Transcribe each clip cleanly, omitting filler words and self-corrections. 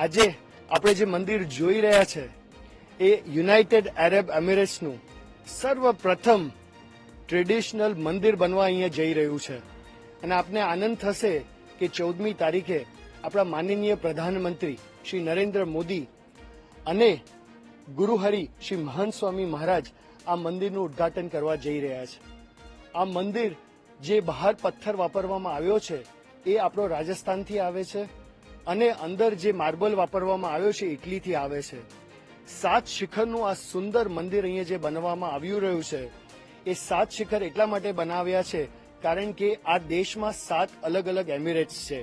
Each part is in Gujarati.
આજે આપણે જે મંદિર જોઈ રહ્યા છે એ યુનાઇટેડ અરબ એમિરેટ્સનું સર્વપ્રથમ ટ્રેડિશનલ મંદિર બનવા અહીંયા જઈ રહ્યું છે અને આપને આનંદ થશે કે 14મી તારીખે આપણા માનનીય પ્રધાનમંત્રી શ્રી નરેન્દ્ર મોદી અને ગુરુહરિ શ્રી મહંત સ્વામી મહારાજ આ મંદિરનું ઉદ્ઘાટન કરવા જઈ રહ્યા છે। આ મંદિર જે બહાર પથ્થર વાપરવામાં આવ્યો છે એ આપણો રાજસ્થાનથી આવે છે અને અંદર જે માર્બલ વાપરવામાં આવ્યો છે ઇટલીથી આવે છે। 7 શિખરનું આ સુંદર મંદિર અહીંયા જે બનવામાં આવી રહ્યું છે એ 7 શિખર એટલા માટે બનાવ્યા છે કારણ કે આ દેશમાં 7 અલગ અલગ એમિરેટ્સ છે।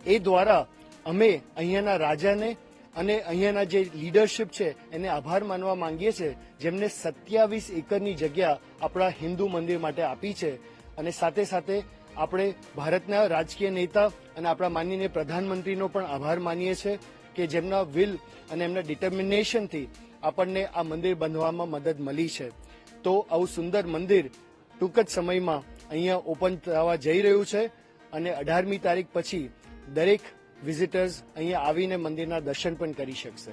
એ દ્વારા અમે અહીંયાના રાજાને અને અહીંયાના જે લીડરશિપ છે એને આભાર માનવા માંગીએ છીએ જેમને 27 એકરની જગ્યા આપણા હિન્દુ મંદિર માટે આપી છે અને સાથે સાથે આપણે ભારતના રાજકીય નેતા અને આપણા માનનીય પ્રધાનમંત્રીનો પણ આભાર માનીએ છીએ કે જેમના વિલ અને એમના ડિટર્મિનેશનથી આપણને આ મંદિર બાંધવામાં મદદ મળી છે। તો આવું સુંદર મંદિર ટૂંક જ સમયમાં અહીંયા ઓપન થવા જઈ રહ્યું છે અને 18મી તારીખ પછી દરેક વિઝિટર્સ અહીંયા આવીને મંદિરના દર્શન પણ કરી શકશે।